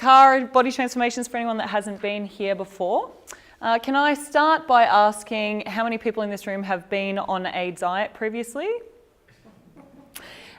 Cara Body Transformations for anyone that hasn't been here before. Can I start by asking how many people in this room have been on a diet previously?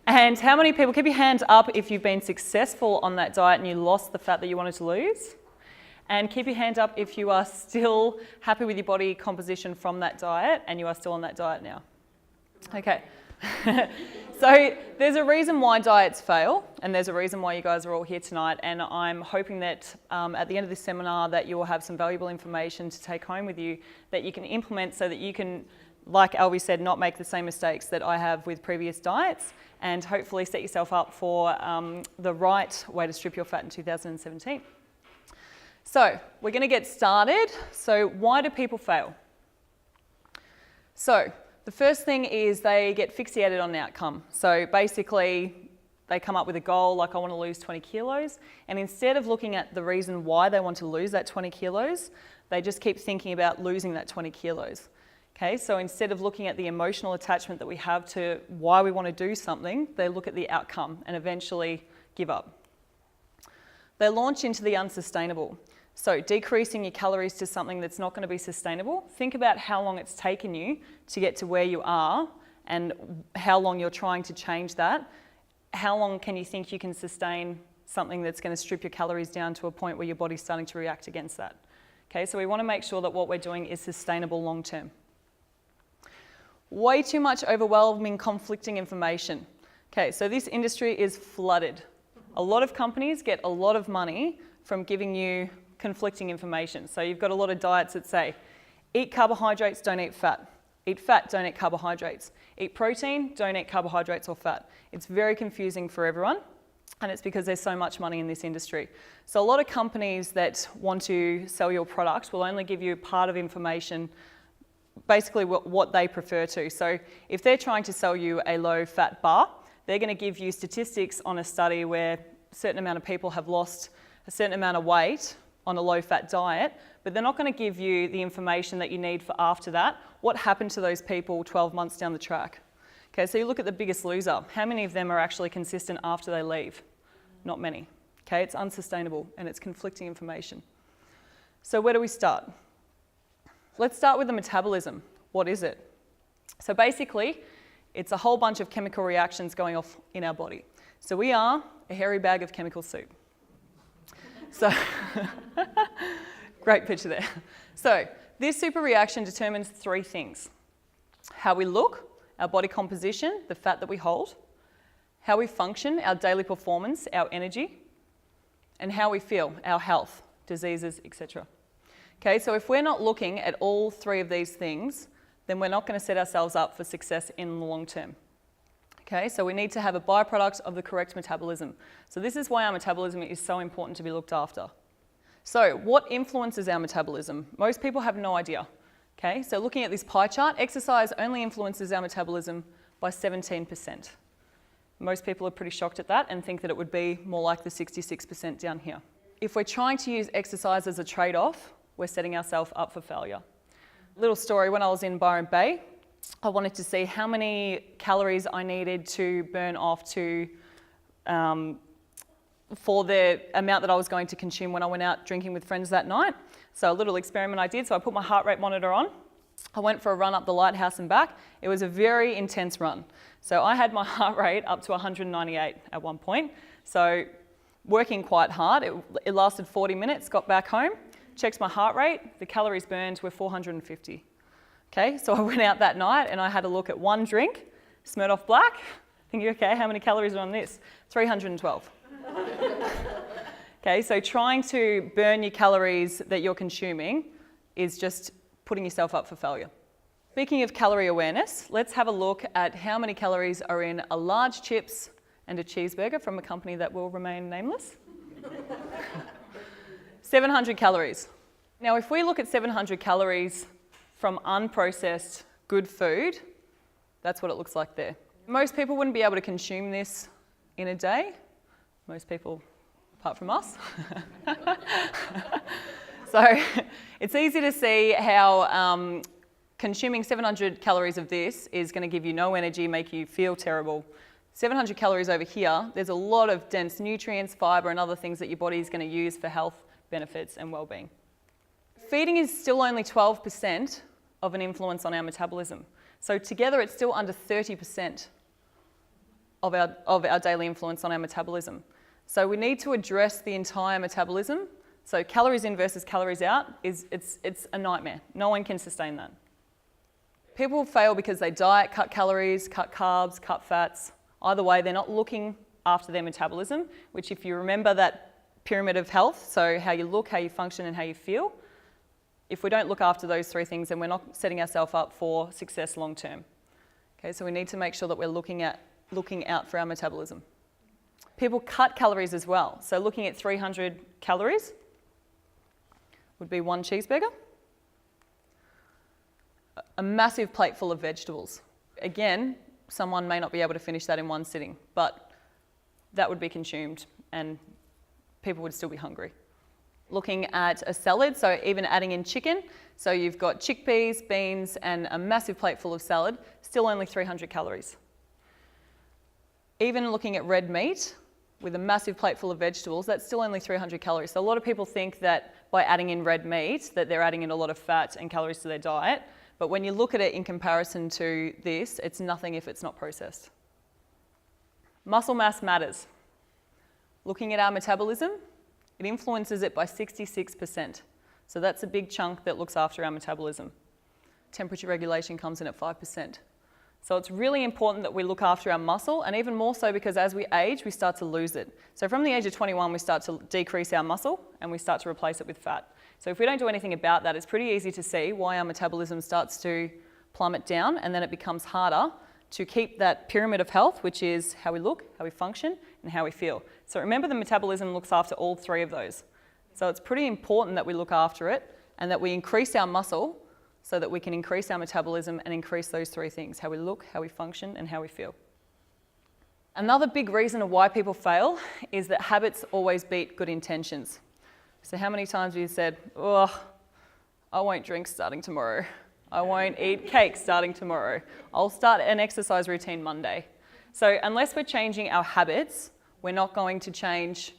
And how many people, keep your hands up if you've been successful on that diet and you lost the fat that you wanted to lose. And keep your hand up if you are still happy with your body composition from that diet and you are still on that diet now. Okay. So there's a reason why diets fail, and there's a reason why you guys are all here tonight, and I'm hoping that at the end of this seminar that you will have some valuable information to take home with you that you can implement so that you can, like Albie said, not make the same mistakes that I have with previous diets, and hopefully set yourself up for the right way to strip your fat in 2017. So we're going to get started. So why do people fail? So the first thing is they get fixated on an outcome. So basically they come up with a goal like I want to lose 20 kilos, and instead of looking at the reason why they want to lose that 20 kilos, they just keep thinking about losing that 20 kilos. Okay, so instead of looking at the emotional attachment that we have to why we want to do something, they look at the outcome and eventually give up. They launch into the unsustainable. So decreasing your calories to something that's not going to be sustainable. Think about how long it's taken you to get to where you are and how long you're trying to change that. How long can you think you can sustain something that's going to strip your calories down to a point where your body's starting to react against that? Okay, so we want to make sure that what we're doing is sustainable long term. Way too much overwhelming, conflicting information. Okay, so this industry is flooded. A lot of companies get a lot of money from giving you conflicting information. So you've got a lot of diets that say, eat carbohydrates, don't eat fat. Eat fat, don't eat carbohydrates. Eat protein, don't eat carbohydrates or fat. It's very confusing for everyone, and it's because there's so much money in this industry. So a lot of companies that want to sell your product will only give you part of information, basically what they prefer to. So if they're trying to sell you a low-fat bar, they're going to give you statistics on a study where a certain amount of people have lost a certain amount of weight on a low-fat diet, but they're not going to give you the information that you need for after that. What happened to those people 12 months down the track? Okay, so you look at the biggest loser. How many of them are actually consistent after they leave? Not many. Okay, it's unsustainable and it's conflicting information. So where do we start? Let's start with the metabolism. What is it? So basically, it's a whole bunch of chemical reactions going off in our body. So we are a hairy bag of chemical soup. So, great picture there. So, this super reaction determines three things: how we look, our body composition, the fat that we hold, how we function, our daily performance, our energy, and how we feel, our health, diseases, etc. Okay, so if we're not looking at all three of these things, then we're not going to set ourselves up for success in the long term. Okay, so we need to have a byproduct of the correct metabolism. So this is why our metabolism is so important to be looked after. So what influences our metabolism? Most people have no idea. Okay, so looking at this pie chart, exercise only influences our metabolism by 17%. Most people are pretty shocked at that and think that it would be more like the 66% down here. If we're trying to use exercise as a trade-off, we're setting ourselves up for failure. Little story, when I was in Byron Bay, I wanted to see how many calories I needed to burn off to for the amount that I was going to consume when I went out drinking with friends that night. So a little experiment I did. So I put my heart rate monitor on. I went for a run up the lighthouse and back. It was a very intense run. So I had my heart rate up to 198 at one point. So working quite hard. It lasted 40 minutes, got back home, checked my heart rate. The calories burned were 450. Okay, so I went out that night and I had a look at one drink, Smirnoff Black, thinking, okay, how many calories are on this? 312. Okay, so trying to burn your calories that you're consuming is just putting yourself up for failure. Speaking of calorie awareness, let's have a look at how many calories are in a large chips and a cheeseburger from a company that will remain nameless. 700 calories. Now, if we look at 700 calories from unprocessed good food, that's what it looks like there. Most people wouldn't be able to consume this in a day. Most people, apart from us. So it's easy to see how consuming 700 calories of this is going to give you no energy, make you feel terrible. 700 calories over here, there's a lot of dense nutrients, fibre and other things that your body is going to use for health benefits and well-being. Feeding is still only 12% of an influence on our metabolism. So together it's still under 30% of our daily influence on our metabolism. So we need to address the entire metabolism. So calories in versus calories out, it's a nightmare. No one can sustain that. People fail because they diet, cut calories, cut carbs, cut fats. Either way, they're not looking after their metabolism, which if you remember that pyramid of health, so how you look, how you function and how you feel, if we don't look after those three things, then we're not setting ourselves up for success long term. Okay, so we need to make sure that we're looking out for our metabolism. People cut calories as well. So looking at 300 calories would be 1 cheeseburger, a massive plate full of vegetables. Again, someone may not be able to finish that in one sitting, but that would be consumed and people would still be hungry. Looking at a salad, so even adding in chicken, so you've got chickpeas, beans, and a massive plate full of salad, still only 300 calories. Even looking at red meat, with a massive plate full of vegetables, that's still only 300 calories. So a lot of people think that by adding in red meat, that they're adding in a lot of fat and calories to their diet, but when you look at it in comparison to this, it's nothing if it's not processed. Muscle mass matters. Looking at our metabolism, it influences it by 66%. So that's a big chunk that looks after our metabolism. Temperature regulation comes in at 5%. So it's really important that we look after our muscle, and even more so because as we age, we start to lose it. So from the age of 21, we start to decrease our muscle and we start to replace it with fat. So if we don't do anything about that, it's pretty easy to see why our metabolism starts to plummet down, and then it becomes harder to keep that pyramid of health, which is how we look, how we function, and how we feel. So remember, the metabolism looks after all three of those. So it's pretty important that we look after it and that we increase our muscle so that we can increase our metabolism and increase those three things: how we look, how we function, and how we feel. Another big reason of why people fail is that habits always beat good intentions. So how many times have you said, oh, I won't drink starting tomorrow. I won't eat cake starting tomorrow. I'll start an exercise routine Monday. So unless we're changing our habits, we're not going to change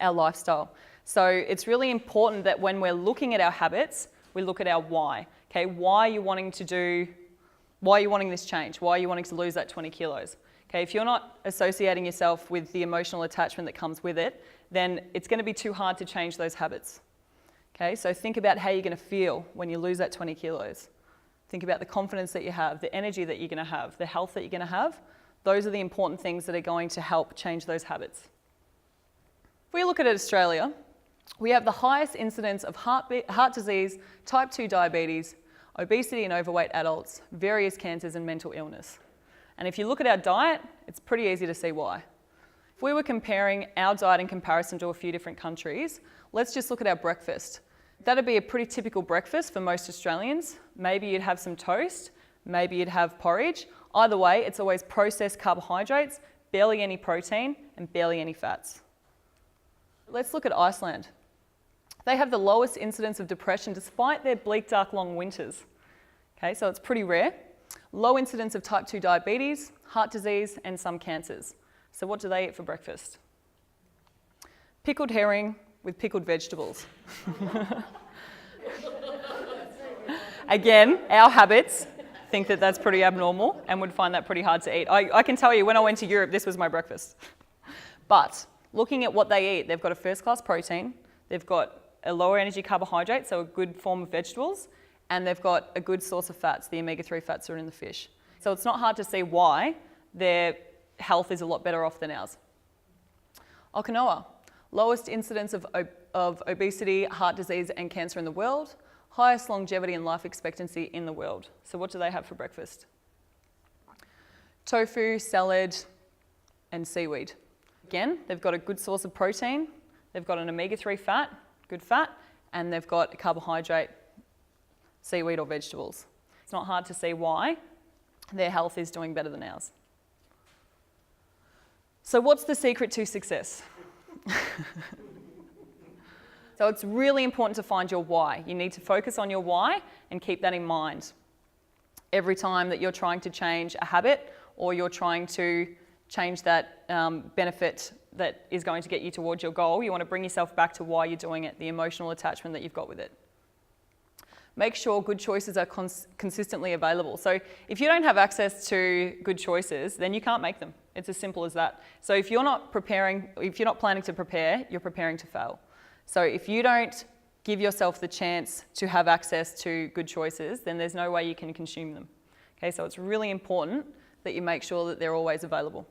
our lifestyle. So it's really important that when we're looking at our habits, we look at our why. Okay, why are you wanting this change? Why are you wanting to lose that 20 kilos? Okay, if you're not associating yourself with the emotional attachment that comes with it, then it's going to be too hard to change those habits. Okay, so think about how you're going to feel when you lose that 20 kilos. Think about the confidence that you have, the energy that you're going to have, the health that you're going to have. Those are the important things that are going to help change those habits. If we look at Australia, we have the highest incidence of heart disease, type 2 diabetes, obesity in overweight adults, various cancers and mental illness. And if you look at our diet, it's pretty easy to see why. If we were comparing our diet in comparison to a few different countries, let's just look at our breakfast. That'd be a pretty typical breakfast for most Australians. Maybe you'd have some toast, maybe you'd have porridge. Either way, it's always processed carbohydrates, barely any protein, and barely any fats. Let's look at Iceland. They have the lowest incidence of depression despite their bleak, dark, long winters. Okay, so it's pretty rare. Low incidence of type 2 diabetes, heart disease, and some cancers. So what do they eat for breakfast? Pickled herring with pickled vegetables. Again, our habits think that that's pretty abnormal and would find that pretty hard to eat. I can tell you, when I went to Europe, this was my breakfast. But looking at what they eat, they've got a first-class protein, they've got a lower energy carbohydrate, so a good form of vegetables, and they've got a good source of fats. The omega-3 fats are in the fish. So it's not hard to see why their health is a lot better off than ours. Okinawa, lowest incidence of obesity, heart disease, and cancer in the world, highest longevity and life expectancy in the world. So what do they have for breakfast? Tofu, salad, and seaweed. Again, they've got a good source of protein, they've got an omega-3 fat, good fat, and they've got a carbohydrate, seaweed or vegetables. It's not hard to see why their health is doing better than ours. So what's the secret to success? So it's really important to find your why. You need to focus on your why and keep that in mind every time that you're trying to change a habit or you're trying to change that benefit that is going to get you towards your goal. You want to bring yourself back to why you're doing it, the emotional attachment that you've got with it. Make sure good choices are consistently available. So if you don't have access to good choices, then you can't make them. It's as simple as that. So if you're not planning to prepare, you're preparing to fail. So if you don't give yourself the chance to have access to good choices, then there's no way you can consume them. Okay, so it's really important that you make sure that they're always available.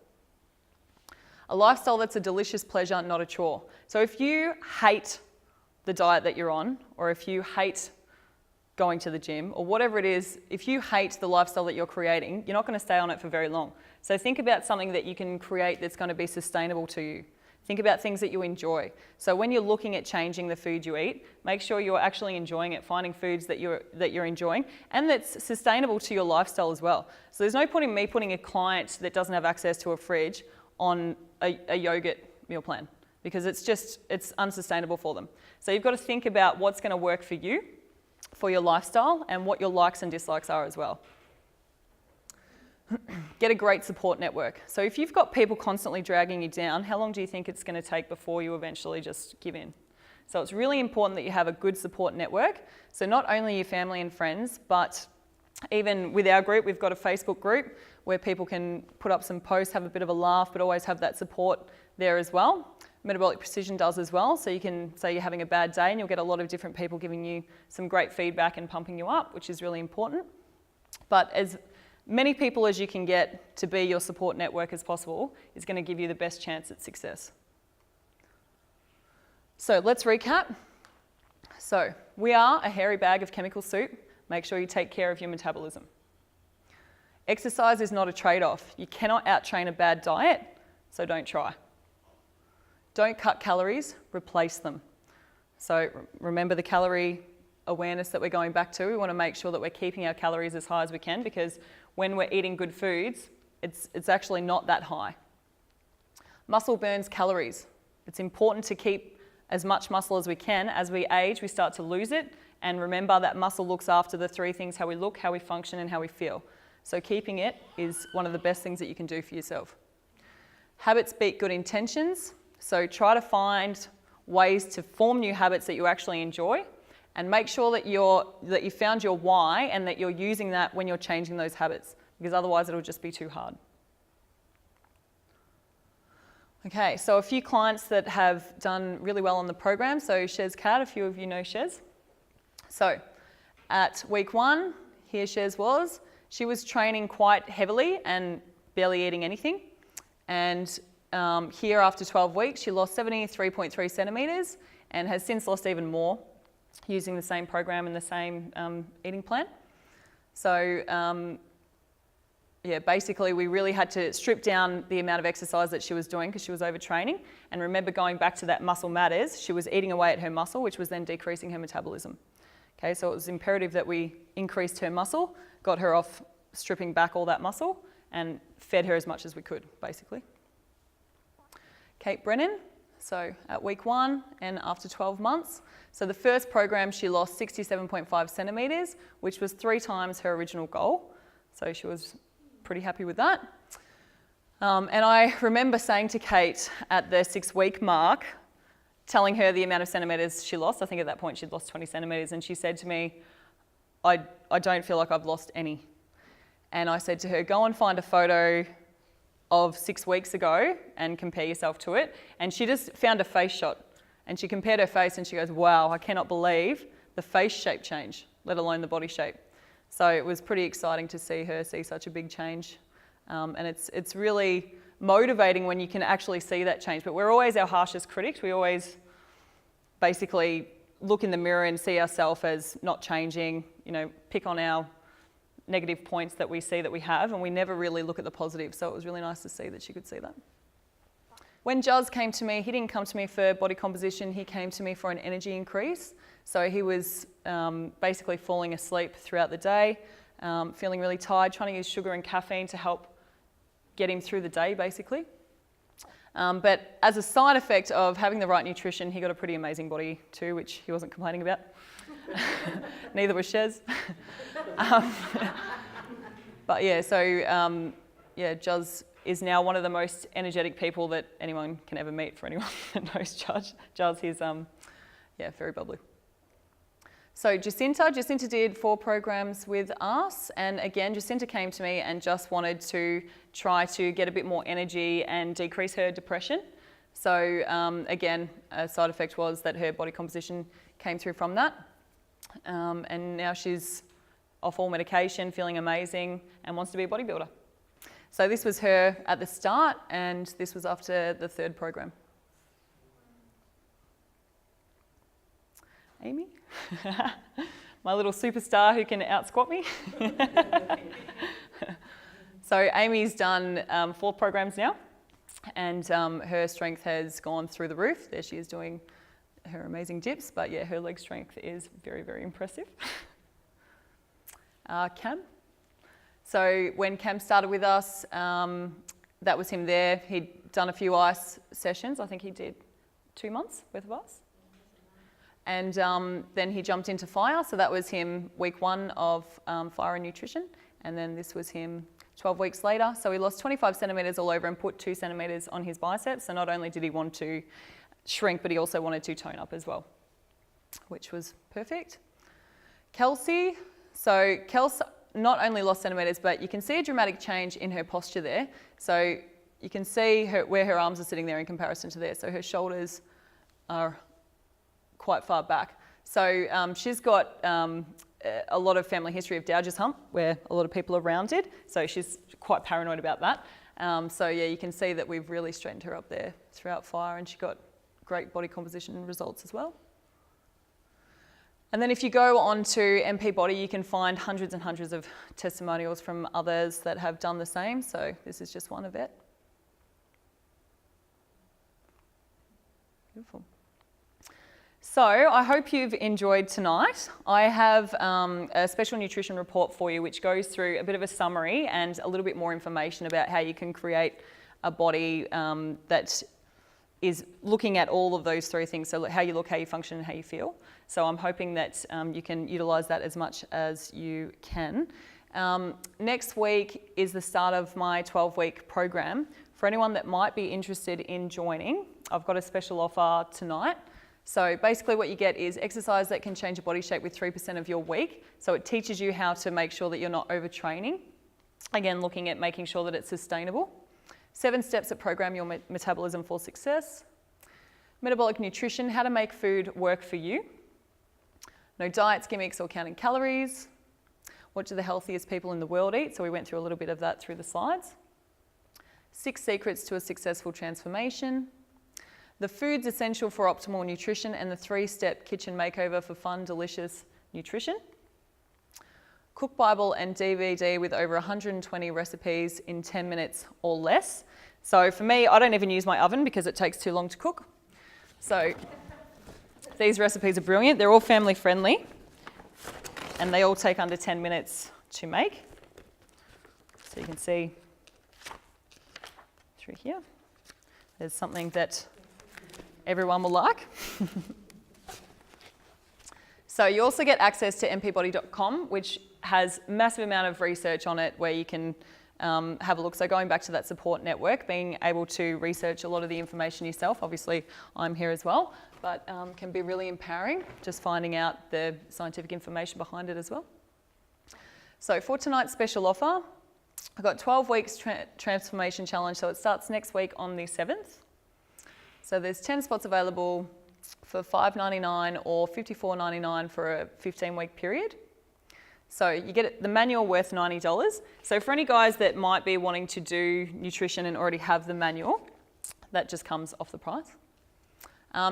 A lifestyle that's a delicious pleasure, not a chore. So if you hate the diet that you're on, or if you hate going to the gym, or whatever it is, if you hate the lifestyle that you're creating, you're not going to stay on it for very long. So think about something that you can create that's going to be sustainable to you. Think about things that you enjoy. So when you're looking at changing the food you eat, make sure you're actually enjoying it, finding foods that you're enjoying, and that's sustainable to your lifestyle as well. So there's no point in me putting a client that doesn't have access to a fridge on a yogurt meal plan, because it's unsustainable for them. So you've got to think about what's going to work for you, for your lifestyle, and what your likes and dislikes are as well. Get a great support network. So if you've got people constantly dragging you down, how long do you think it's going to take before you eventually just give in? So it's really important that you have a good support network. So not only your family and friends, but even with our group, we've got a Facebook group where people can put up some posts, have a bit of a laugh, but always have that support there as well. Metabolic Precision does as well. So you can say you're having a bad day and you'll get a lot of different people giving you some great feedback and pumping you up, which is really important. But as many people as you can get to be your support network as possible is going to give you the best chance at success. So let's recap. So we are a hairy bag of chemical soup. Make sure you take care of your metabolism. Exercise is not a trade-off. You cannot out-train a bad diet, so don't try. Don't cut calories, replace them. So remember the calorie awareness that we're going back to. We want to make sure that we're keeping our calories as high as we can, because when we're eating good foods, it's actually not that high. Muscle burns calories. It's important to keep as much muscle as we can. As we age, we start to lose it. And remember that muscle looks after the three things: how we look, how we function, and how we feel. So keeping it is one of the best things that you can do for yourself. Habits beat good intentions. So try to find ways to form new habits that you actually enjoy, and make sure that you found your why and that you're using that when you're changing those habits, because otherwise it'll just be too hard. Okay, so a few clients that have done really well on the program. So Shez Cat, a few of you know Shez. So at week 1, here Shez was. She was training quite heavily and barely eating anything. And here after 12 weeks, she lost 73.3 centimetres and has since lost even more using the same program and the same eating plan. So yeah, basically we really had to strip down the amount of exercise that she was doing because she was overtraining. And remember, going back to that muscle matters, she was eating away at her muscle, which was then decreasing her metabolism. Okay, so it was imperative that we increased her muscle, got her off stripping back all that muscle, and fed her as much as we could, basically. Kate Brennan, so at week 1 and after 12 months. So the first program, she lost 67.5 centimetres, which was 3 times her original goal. So she was pretty happy with that. And I remember saying to Kate at the 6-week mark, telling her the amount of centimetres she lost. I think at that point she'd lost 20 centimetres, and she said to me, I don't feel like I've lost any. And I said to her, go and find a photo of 6 weeks ago and compare yourself to it. And she just found a face shot, and she compared her face and she goes, wow, I cannot believe the face shape change, let alone the body shape. So it was pretty exciting to see her see such a big change. And it's really motivating when you can actually see that change. But we're always our harshest critics. We always basically look in the mirror and see ourselves as not changing, pick on our negative points that we see that we have, and we never really look at the positive. So it was really nice to see that she could see that. When Juz came to me, he didn't come to me for body composition, he came to me for an energy increase. So he was basically falling asleep throughout the day, feeling really tired, trying to use sugar and caffeine to help get him through the day, basically. But as a side effect of having the right nutrition, he got a pretty amazing body too, which he wasn't complaining about. Neither was Shez. But yeah, so Juz is now one of the most energetic people that anyone can ever meet, for anyone that knows Giles. He's, very bubbly. So Jacinta did 4 programs with us, and again, Jacinta came to me and just wanted to try to get a bit more energy and decrease her depression. So again, a side effect was that her body composition came through from that. And now she's off all medication, feeling amazing, and wants to be a bodybuilder. So this was her at the start, and this was after the 3rd program. Amy, my little superstar who can out-squat me. So Amy's done 4 programs now, and her strength has gone through the roof. There she is doing her amazing dips, but yeah, her leg strength is very, very impressive. Cam. So when Cam started with us, that was him there. He'd done a few ice sessions. I think he did 2 months worth of ice. And then he jumped into fire. So that was him week 1 of fire and nutrition. And then this was him 12 weeks later. So he lost 25 centimetres all over and put 2 centimetres on his biceps. So not only did he want to shrink, but he also wanted to tone up as well, which was perfect. Kelsey. So Kelsey not only lost centimetres, but you can see a dramatic change in her posture there. So you can see where her arms are sitting there in comparison to there. So her shoulders are quite far back. So she's got a lot of family history of Dowger's hump, where a lot of people are rounded. So she's quite paranoid about that. So yeah, you can see that we've really straightened her up there throughout fire, and she got great body composition results as well. And then if you go on to MP Body, you can find hundreds and hundreds of testimonials from others that have done the same. So this is just one of it. Beautiful. So I hope you've enjoyed tonight. I have a special nutrition report for you, which goes through a bit of a summary and a little bit more information about how you can create a body that is looking at all of those 3 things. So how you look, how you function, and how you feel. So I'm hoping that you can utilise that as much as you can. Next week is the start of my 12-week program. For anyone that might be interested in joining, I've got a special offer tonight. So basically what you get is exercise that can change your body shape with 3% of your week. So it teaches you how to make sure that you're not overtraining. Again, looking at making sure that it's sustainable. 7 steps that program your metabolism for success. Metabolic nutrition, how to make food work for you. No diets, gimmicks, or counting calories. What do the healthiest people in the world eat? So we went through a little bit of that through the slides. 6 secrets to a successful transformation. The foods essential for optimal nutrition, and the 3-step kitchen makeover for fun, delicious nutrition. Cook Bible and DVD with over 120 recipes in 10 minutes or less. So for me, I don't even use my oven because it takes too long to cook. So these recipes are brilliant. They're all family friendly, and they all take under 10 minutes to make. So you can see through here, there's something that everyone will like. So you also get access to mpbody.com, which has a massive amount of research on it where you can have a look. So going back to that support network, being able to research a lot of the information yourself, obviously I'm here as well, but can be really empowering, just finding out the scientific information behind it as well. So for tonight's special offer, I've got 12 weeks transformation challenge, so it starts next week on the 7th. So there's 10 spots available for $5.99 or $54.99 for a 15-week period. So you get the manual worth $90. So for any guys that might be wanting to do nutrition and already have the manual, that just comes off the price.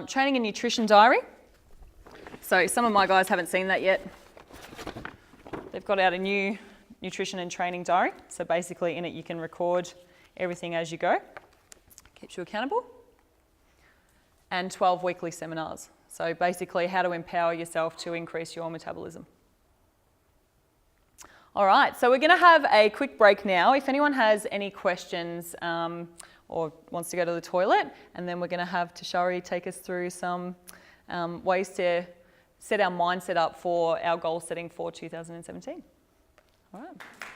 Training and nutrition diary. So some of my guys haven't seen that yet. They've got out a new nutrition and training diary. So basically in it you can record everything as you go. Keeps you accountable. And 12 weekly seminars. So basically how to empower yourself to increase your metabolism. All right, so we're going to have a quick break now. If anyone has any questions or wants to go to the toilet, and then we're going to have Tashari take us through some ways to set our mindset up for our goal setting for 2017. All right.